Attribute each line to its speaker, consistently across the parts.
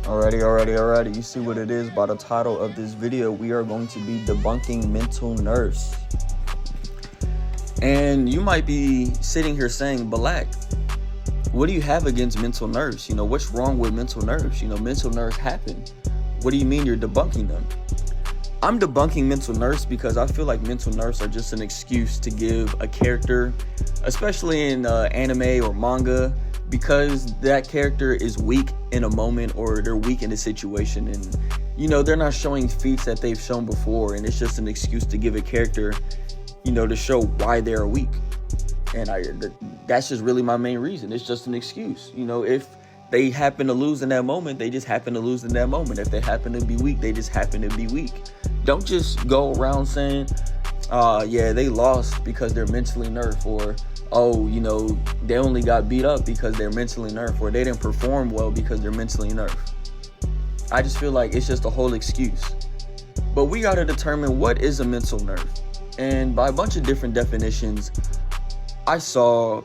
Speaker 1: Alrighty. You see what it is by the title of this video. We are going to be debunking mental nerfs. And you might be sitting here saying, Black, what do you have against mental nerfs? What's wrong with mental nerfs? Mental nerfs happen. What do you mean you're debunking them? I'm debunking mental nerfs because I feel like mental nerfs are just an excuse to give a character, especially in anime or manga, because that character is weak in a moment or they're weak in a situation, and they're not showing feats that they've shown before, and it's just an excuse to give a character to show why they're weak. And that's just really my main reason. It's just an excuse. If they happen to lose in that moment, they just happen to lose in that moment. If they happen to be weak, they just happen to be weak. Don't just go around saying they lost because they're mentally nerfed, or they only got beat up because they're mentally nerfed, or they didn't perform well because they're mentally nerfed. I just feel like it's just a whole excuse. But we got to determine what is a mental nerf. And by a bunch of different definitions, I saw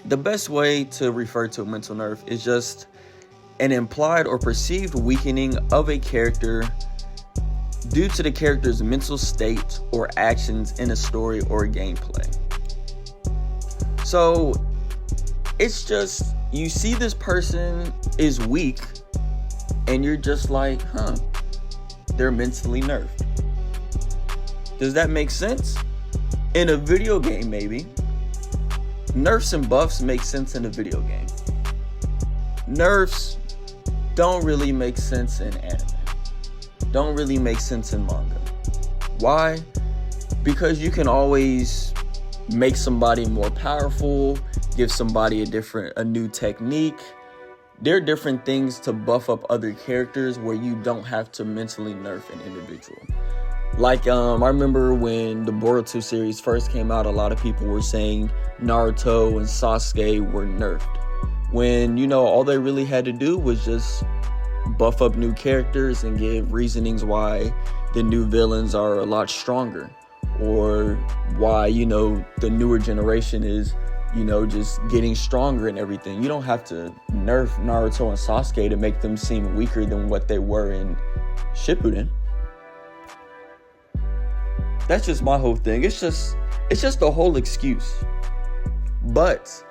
Speaker 1: the best way to refer to a mental nerf is just an implied or perceived weakening of a character due to the character's mental state or actions in a story or gameplay. So it's just, you see this person is weak and you're just like, they're mentally nerfed. Does that make sense? In a video game, maybe. Nerfs and buffs make sense in a video game. Nerfs don't really make sense in anime. Don't really make sense in manga. Why? Because you can always make somebody more powerful, give somebody a new technique. There are different things to buff up other characters where you don't have to mentally nerf an individual. Like, I remember when the Boruto series first came out, a lot of people were saying Naruto and Sasuke were nerfed. When, all they really had to do was just buff up new characters and give reasonings why the new villains are a lot stronger. Or why, the newer generation is, just getting stronger and everything. You don't have to nerf Naruto and Sasuke to make them seem weaker than what they were in Shippuden. That's just my whole thing. It's just a whole excuse. But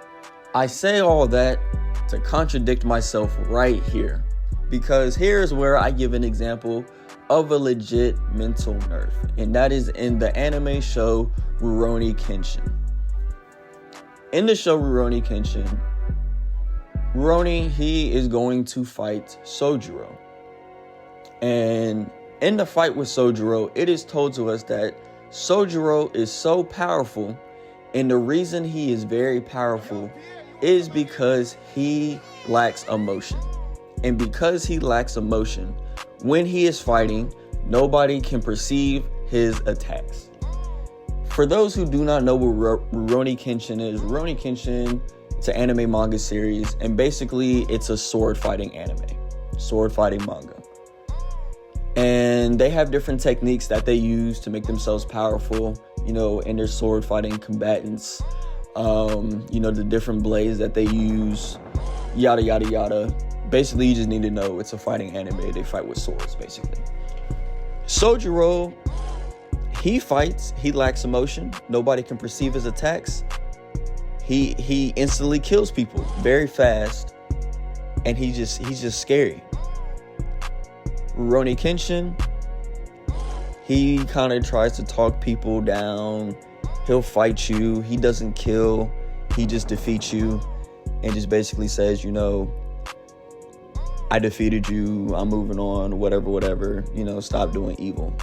Speaker 1: I say all that to contradict myself right here. Because here's where I give an example of a legit mental nerf. And that is in the anime show Rurouni Kenshin. In the show Rurouni Kenshin, Rurouni, he is going to fight Sojiro. And in the fight with Sojiro, it is told to us that Sojiro is so powerful, and the reason he is very powerful is because he lacks emotion. And because he lacks emotion, when he is fighting, nobody can perceive his attacks. For those who do not know what Rurouni Kenshin is, Rurouni Kenshin, it's an anime manga series, and basically it's a sword fighting manga. And they have different techniques that they use to make themselves powerful, in their sword fighting combatants. The different blades that they use, yada, yada, yada. Basically, you just need to know it's a fighting anime. They fight with swords, basically. Sojiro, he fights. He lacks emotion. Nobody can perceive his attacks. He instantly kills people very fast. And he's just scary. Rurouni Kenshin, he kind of tries to talk people down. He'll fight you. He doesn't kill. He just defeats you and just basically says, I defeated you. I'm moving on. Whatever. Stop doing evil.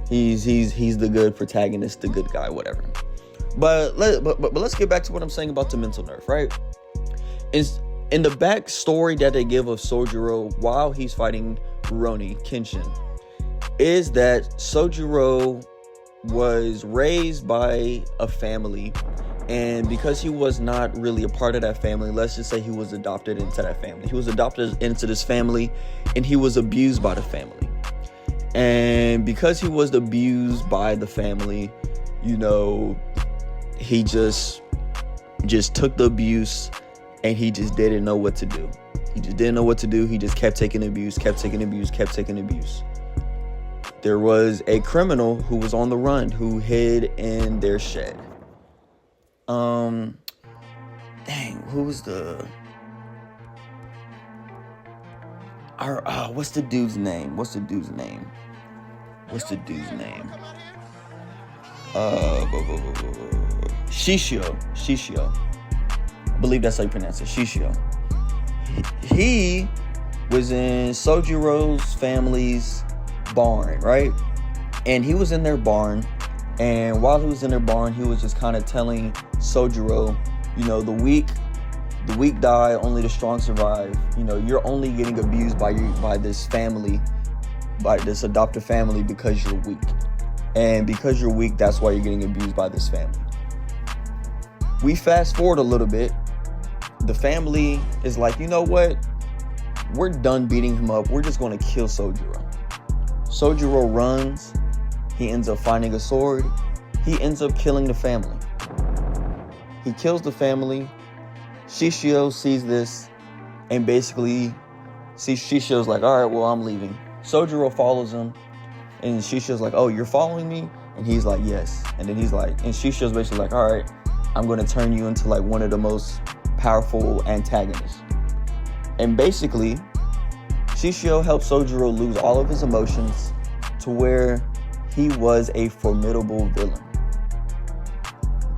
Speaker 1: He's the good protagonist, the good guy, whatever. But let's get back to what I'm saying about the mental nerf, right? In the backstory that they give of Sojiro while he's fighting Rurouni Kenshin is that Sojiro was raised by a family, and because he was not really a part of that family, let's just say he was adopted into that family. He was adopted into this family, and he was abused by the family. And because he was abused by the family, he just took the abuse and he just didn't know what to do. He just kept taking abuse. There was a criminal who was on the run who hid in their shed. Who was the... What's the dude's name? Shishio. I believe that's how you pronounce it. Shishio. He was in Sojiro's family's barn, right? And he was in their barn, and while he was in their barn, he was just kind of telling Sojiro, the weak die, only the strong survive. You're only getting abused by this family, by this adoptive family, because you're weak. And because you're weak, that's why you're getting abused by this family. We fast forward a little bit. The family is like, you know what? We're done beating him up. We're just going to kill Sojiro. Sojiro runs. He ends up finding a sword. He ends up killing the family. He kills the family. Shishio sees this and basically Shishio's like, all right, well, I'm leaving. Sojiro follows him, and Shishio's like, oh, you're following me? And he's like, yes. And then he's like, and Shishio's basically like, all right, I'm going to turn you into like one of the most powerful antagonists. And basically, Shishio helped Sojiro lose all of his emotions to where he was a formidable villain.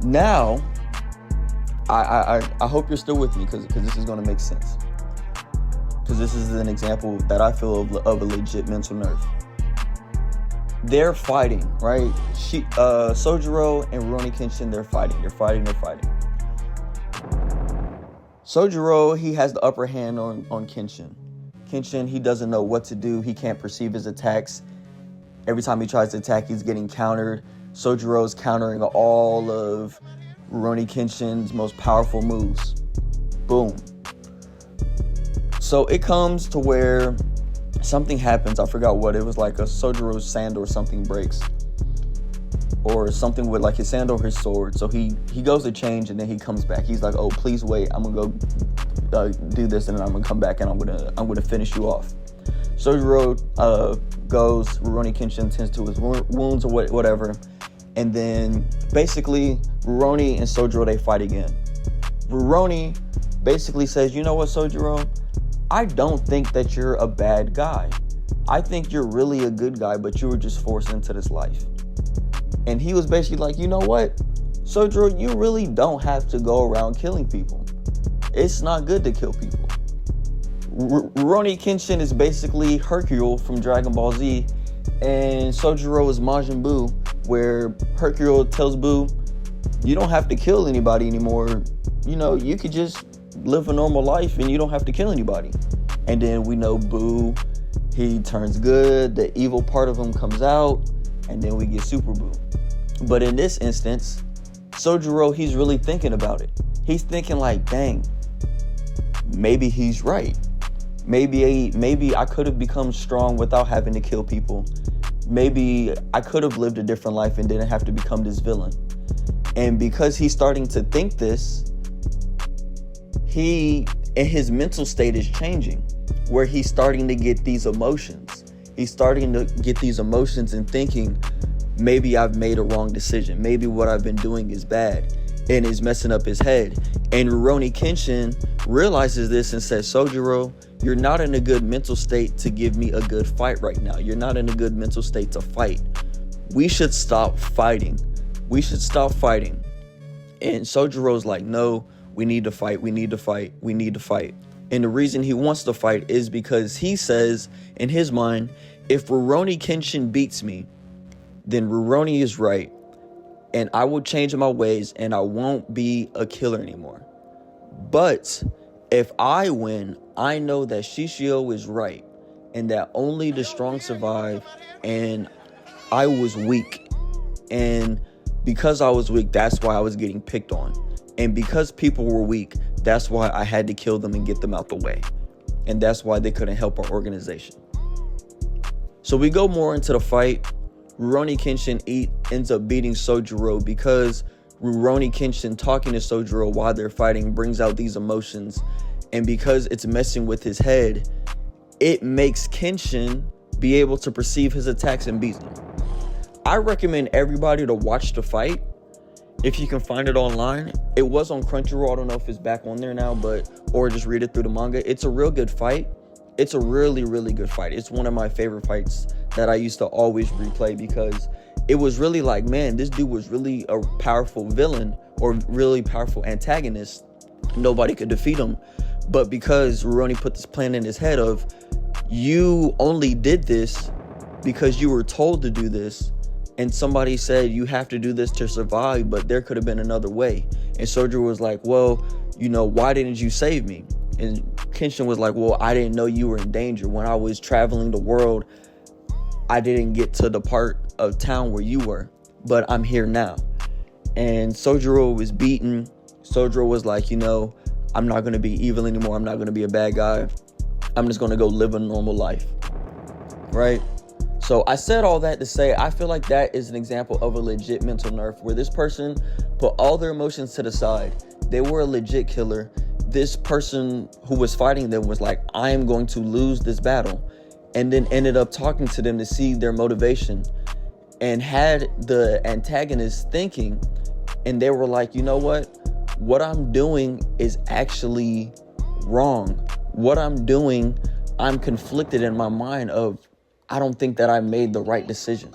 Speaker 1: Now, I hope you're still with me because this is going to make sense. Because this is an example that I feel of a legit mental nerf. They're fighting, right? Sojiro and Rurouni Kenshin, they're fighting. Sojiro, he has the upper hand on Kenshin. Kenshin, he doesn't know what to do. He can't perceive his attacks. Every time he tries to attack, he's getting countered. Sojiro's countering all of Rurouni Kenshin's most powerful moves. Boom. So it comes to where something happens. I forgot what. It was like a Sojiro's sandal or something breaks. Or something with like his sandal or his sword. So he goes to change and then he comes back. He's like, oh, please wait. I'm going to go do this and then I'm going to come back and I'm going to finish you off. Sojiro goes. Rurouni Kenshin tends to his wounds or whatever. And then basically Rurouni and Sojiro, they fight again. Rurouni basically says, you know what, Sojiro? I don't think that you're a bad guy. I think you're really a good guy, but you were just forced into this life. And he was basically like, you know what? Sojiro, you really don't have to go around killing people. It's not good to kill people. Rurouni Kenshin is basically Hercule from Dragon Ball Z, and Sojiro is Majin Buu, where Hercule tells Buu, you don't have to kill anybody anymore. You could just live a normal life and you don't have to kill anybody. And then we know Buu, he turns good, the evil part of him comes out, and then we get Super Buu. But in this instance, Sojiro, he's really thinking about it. He's thinking like, dang, maybe he's right. Maybe I could have become strong without having to kill people. Maybe I could have lived a different life and didn't have to become this villain. And because he's starting to think this, his mental state is changing, where he's starting to get these emotions. He's starting to get these emotions and thinking, maybe I've made a wrong decision. Maybe what I've been doing is bad, and is messing up his head. And Rurouni Kenshin realizes this and says, Sojiro, you're not in a good mental state to give me a good fight right now. You're not in a good mental state to fight. We should stop fighting. And Sojiro's like, no, we need to fight. And the reason he wants to fight is because he says in his mind, if Rurouni Kenshin beats me, then Rurouni is right. And I will change my ways and I won't be a killer anymore. But if I win, I know that Shishio is right and that only the strong survive, and I was weak. And because I was weak, that's why I was getting picked on. And because people were weak, that's why I had to kill them and get them out the way. And that's why they couldn't help our organization. So we go more into the fight. Rurouni Kenshin ends up beating Sojiro because Rurouni Kenshin talking to Sojiro while they're fighting brings out these emotions. And because it's messing with his head, it makes Kenshin be able to perceive his attacks and beat them. I recommend everybody to watch the fight if you can find it online. It was on Crunchyroll. I don't know if it's back on there now, or just read it through the manga. It's a real good fight. It's a really, really good fight. It's one of my favorite fights that I used to always replay because it was really like, man, this dude was really a powerful villain or really powerful antagonist. Nobody could defeat him. But because Rurouni put this plan in his head of, you only did this because you were told to do this, and somebody said you have to do this to survive, but there could have been another way. And Sojiro was like, well, why didn't you save me? And Kenshin was like, well, I didn't know you were in danger. When I was traveling the world, I didn't get to the part of town where you were, but I'm here now. And Sojiro was beaten. Sojiro was like, I'm not going to be evil anymore. I'm not going to be a bad guy. I'm just going to go live a normal life. Right? So I said all that to say, I feel like that is an example of a legit mental nerf where this person put all their emotions to the side. They were a legit killer. This person who was fighting them was like, I am going to lose this battle. And then ended up talking to them to see their motivation and had the antagonist thinking. And they were like, you know what I'm doing is actually wrong. What I'm doing, I'm conflicted in my mind of, I don't think that I made the right decision.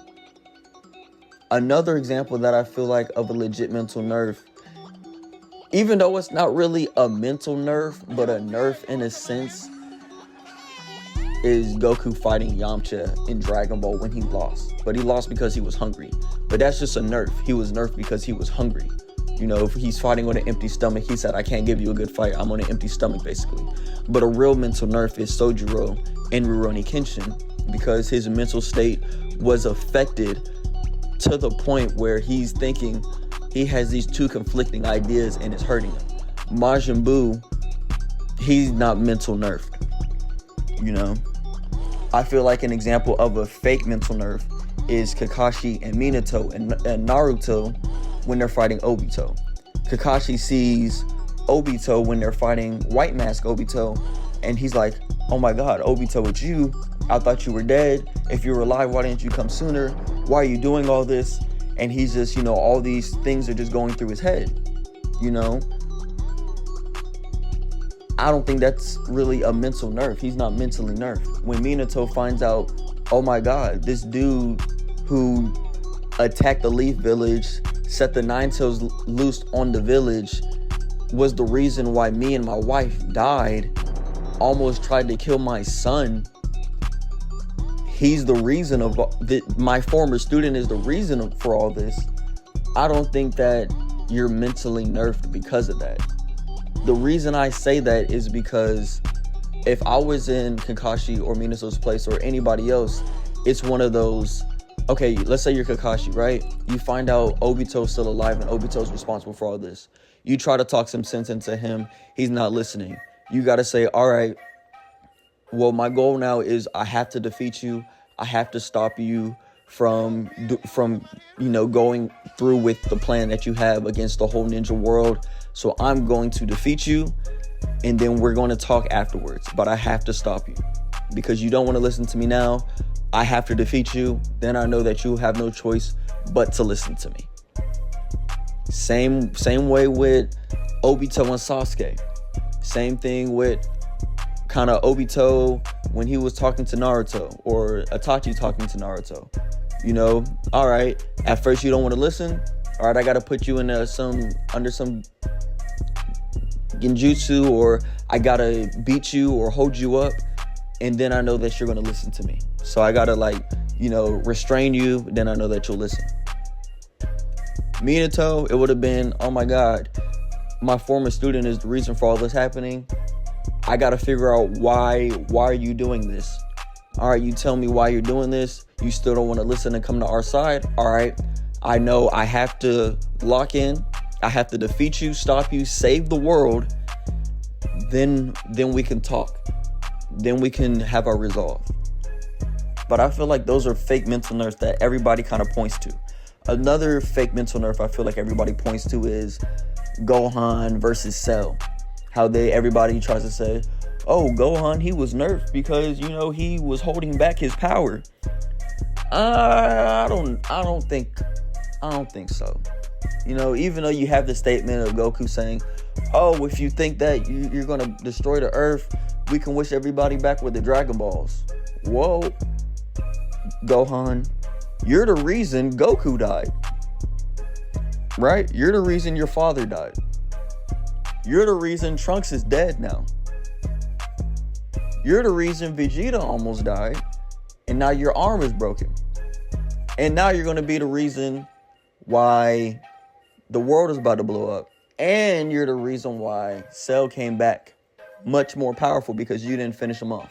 Speaker 1: Another example that I feel like of a legit mental nerf, even though it's not really a mental nerf, but a nerf in a sense, is Goku fighting Yamcha in Dragon Ball when he lost. But he lost because he was hungry. But that's just a nerf. He was nerfed because he was hungry. If he's fighting on an empty stomach, he said, I can't give you a good fight. I'm on an empty stomach, basically. But a real mental nerf is Sojiro and Rurouni Kenshin, because his mental state was affected to the point where he's thinking he has these two conflicting ideas and it's hurting him. Majin Buu, he's not mental nerfed. I feel like an example of a fake mental nerf is Kakashi and Minato and Naruto when they're fighting Obito. Kakashi sees Obito when they're fighting White Mask Obito, and he's like, oh my god, Obito, it's you. I thought you were dead. If you were alive, why didn't you come sooner? Why are you doing all this? And he's just, all these things are just going through his head. I don't think that's really a mental nerf. He's not mentally nerfed. When Minato finds out, oh my god, this dude who attacked the Leaf Village, set the Nine Tails loose on the village, was the reason why me and my wife died, almost tried to kill my son. He's the reason of my former student is the reason for all this. I don't think that you're mentally nerfed because of that. The reason I say that is because if I was in Kakashi or Minato's place or anybody else, it's one of those, okay, let's say you're Kakashi, right? You find out Obito's still alive and Obito's responsible for all this. You try to talk some sense into him. He's not listening. You got to say, all right, well, my goal now is I have to defeat you. I have to stop you from going through with the plan that you have against the whole ninja world. So I'm going to defeat you, and then we're going to talk afterwards. But I have to stop you because you don't want to listen to me now. I have to defeat you. Then I know that you have no choice but to listen to me. Same way with Obito and Sasuke. Same thing with kind of Obito when he was talking to Naruto, or Itachi talking to Naruto. All right, at first you don't want to listen. All right, I got to put you in under some genjutsu, or I got to beat you or hold you up. And then I know that you're going to listen to me. So I got to restrain you. Then I know that you'll listen. Minato, it would have been, oh my God, my former student is the reason for all this happening. I got to figure out why are you doing this? All right, you tell me why you're doing this. You still don't want to listen and come to our side. All right, I know I have to lock in. I have to defeat you, stop you, save the world. Then we can talk. Then we can have our resolve. But I feel like those are fake mental nerfs that everybody kind of points to. Another fake mental nerf I feel like everybody points to is Gohan versus Cell. How everybody tries to say, oh, Gohan, he was nerfed because, he was holding back his power. I don't think so. Even though you have the statement of Goku saying, oh, if you think that you're going to destroy the Earth, we can wish everybody back with the Dragon Balls. Whoa, Gohan, you're the reason Goku died. Right? You're the reason your father died. You're the reason Trunks is dead now. You're the reason Vegeta almost died, and now your arm is broken. And now you're going to be the reason why the world is about to blow up. And you're the reason why Cell came back much more powerful because you didn't finish him off.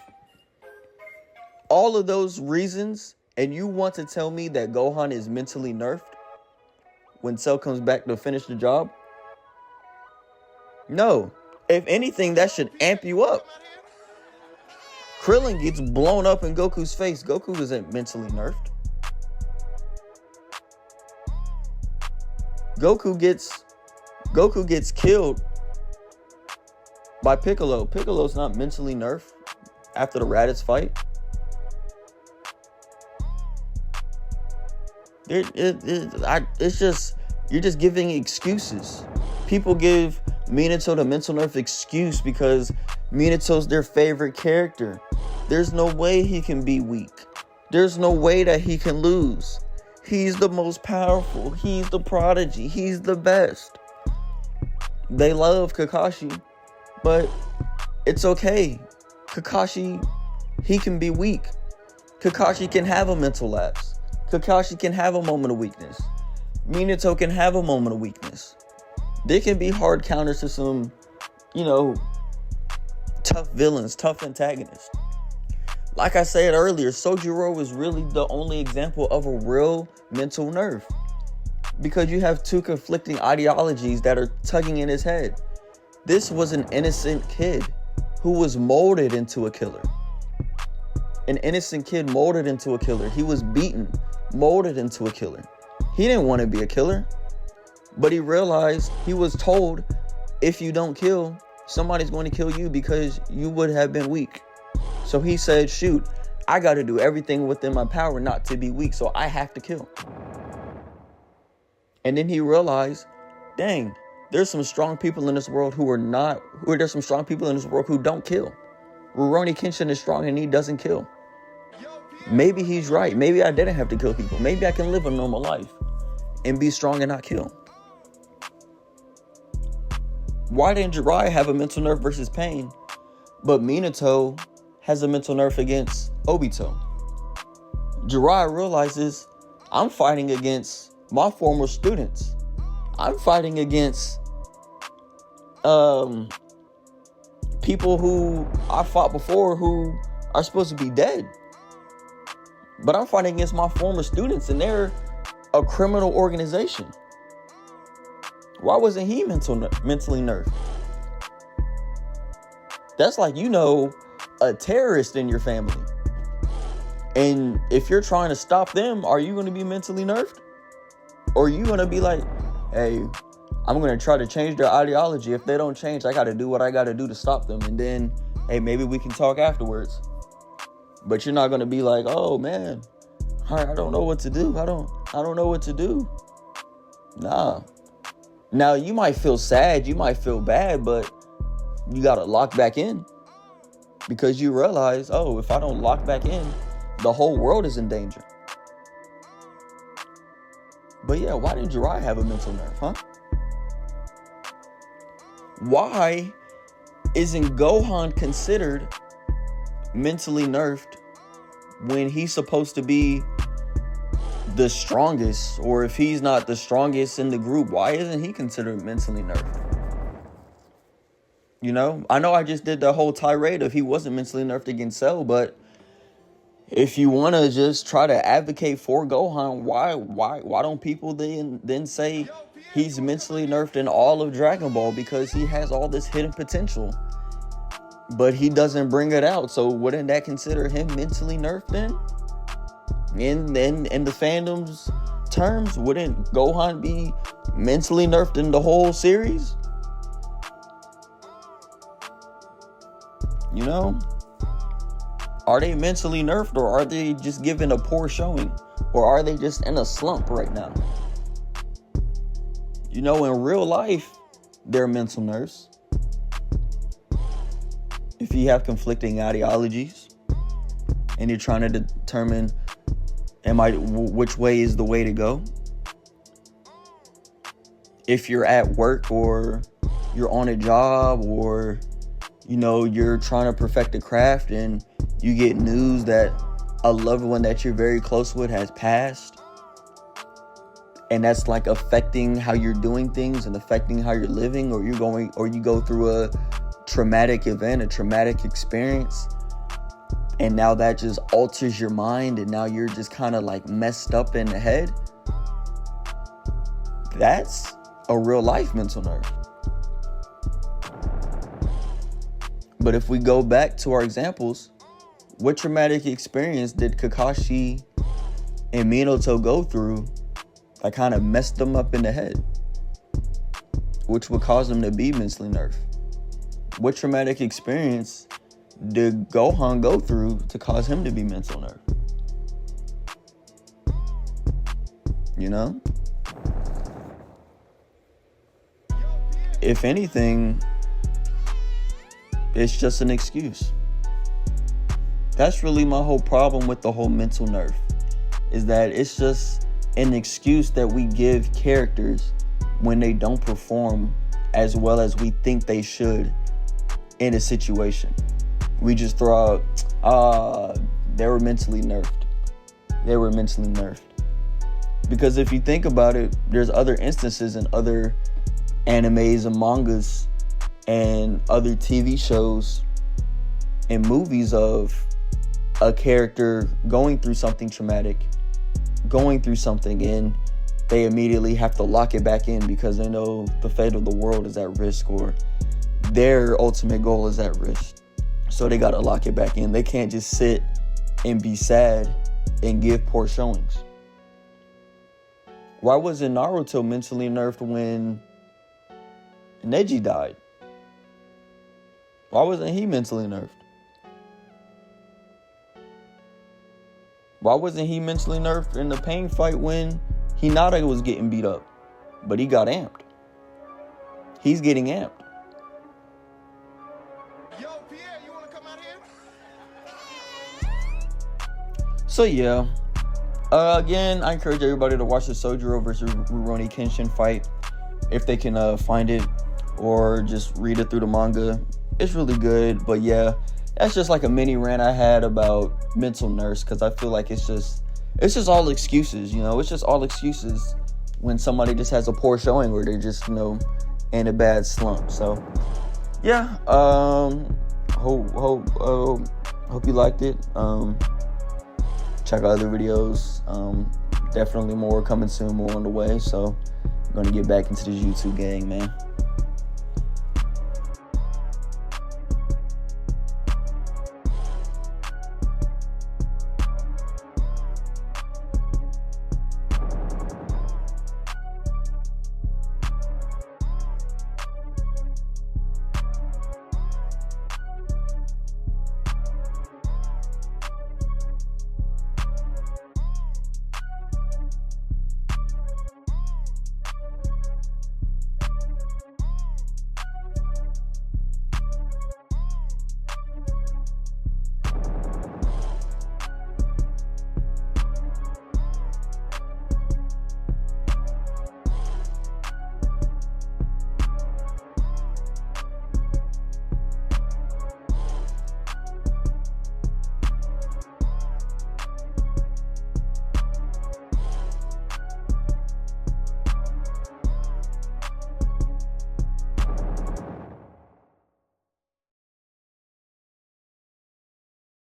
Speaker 1: All of those reasons, and you want to tell me that Gohan is mentally nerfed when Cell comes back to finish the job? No. If anything, that should amp you up. Krillin gets blown up in Goku's face. Goku isn't mentally nerfed. Goku gets killed by Piccolo. Piccolo's not mentally nerfed after the Raditz fight. It's just, you're just giving excuses. People give Minato the mental nerf excuse because Minato's their favorite character. There's no way he can be weak. There's no way that he can lose. He's the most powerful. He's the prodigy. He's the best. They love Kakashi, but it's okay. Kakashi, he can be weak. Kakashi can have a mental lapse. Kakashi can have a moment of weakness. Minato can have a moment of weakness. They can be hard counters to some, tough villains, tough antagonists. Like I said earlier, Sojiro is really the only example of a real mental nerf. Because you have two conflicting ideologies that are tugging in his head. This was an innocent kid who was molded into a killer. An innocent kid molded into a killer. He was beaten, molded into a killer. He didn't want to be a killer. But he realized, he was told, if you don't kill, somebody's going to kill you because you would have been weak. So he said, shoot, I got to do everything within my power not to be weak, so I have to kill. And then he realized, dang, there's some strong people in this world there's some strong people in this world who don't kill. Rurouni Kenshin is strong and he doesn't kill. Maybe he's right. Maybe I didn't have to kill people. Maybe I can live a normal life and be strong and not kill. Why didn't Jiraiya have a mental nerf versus Pain, but Minato has a mental nerf against Obito? Jiraiya realizes, I'm fighting against my former students. I'm fighting against people who I fought before who are supposed to be dead. But I'm fighting against my former students and they're a criminal organization. Why wasn't he mentally nerfed? That's like, a terrorist in your family. And if you're trying to stop them, are you going to be mentally nerfed? Or are you going to be like, hey, I'm going to try to change their ideology. If they don't change, I got to do what I got to do to stop them. And then, hey, maybe we can talk afterwards. But you're not going to be like, oh, man, I don't know what to do. I don't know what to do. Nah. Now, you might feel sad, you might feel bad, but you got to lock back in. Because you realize, oh, if I don't lock back in, the whole world is in danger. But yeah, why did Jiraiya have a mental nerf, huh? Why isn't Gohan considered mentally nerfed when he's supposed to be the strongest? Or if he's not the strongest in the group, why isn't he considered mentally nerfed? I know I just did the whole tirade of he wasn't mentally nerfed against Cell, but if you want to just try to advocate for Gohan, why don't people then say he's mentally nerfed in all of Dragon Ball? Because he has all this hidden potential, but he doesn't bring it out. So wouldn't that consider him mentally nerfed then? And the fandom's terms, wouldn't Gohan be mentally nerfed in the whole series? You know? Are they mentally nerfed, or are they just given a poor showing? Or are they just in a slump right now? You know, in real life, there are mental nerfs. If you have conflicting ideologies and you're trying to determine which way is the way to go. If you're at work, or you're on a job, or you're trying to perfect a craft and you get news that a loved one that you're very close with has passed, and that's like affecting how you're doing things and affecting how you're living, or you go through a traumatic event, a traumatic experience, and now that just alters your mind, and now you're just kind of like messed up in the head. That's a real life mental nerve. But if we go back to our examples, what traumatic experience did Kakashi and Minato go through that kind of messed them up in the head, which would cause them to be mentally nerfed? What traumatic experience did Gohan go through to cause him to be mental nerfed? You know? If anything, it's just an excuse. That's really my whole problem with the whole mental nerf, is that it's just an excuse that we give characters when they don't perform as well as we think they should in a situation. We just throw out, they were mentally nerfed. They were mentally nerfed. Because if you think about it, there's other instances in other animes and mangas and other TV shows and movies of a character going through something traumatic, going through something, and they immediately have to lock it back in because they know the fate of the world is at risk, or their ultimate goal is at risk. So they gotta lock it back in. They can't just sit and be sad and give poor showings. Why wasn't Naruto mentally nerfed when Neji died? Why wasn't he mentally nerfed? Why wasn't he mentally nerfed in the pain fight when Hinata was getting beat up? But he got amped. He's getting amped.
Speaker 2: Yo, Pierre, you wanna come out here?
Speaker 1: So yeah. Again, I encourage everybody to watch the Sojiro versus Rurouni Kenshin fight if they can find it, or just read it through the manga. It's really good. But yeah, that's just like a mini rant I had about mental nerfs, because I feel like it's just all excuses, it's just all excuses when somebody just has a poor showing, or they're just, in a bad slump. So yeah, hope you liked it. Check out other videos. Definitely more coming soon, more on the way. So I'm gonna get back into the YouTube gang, man.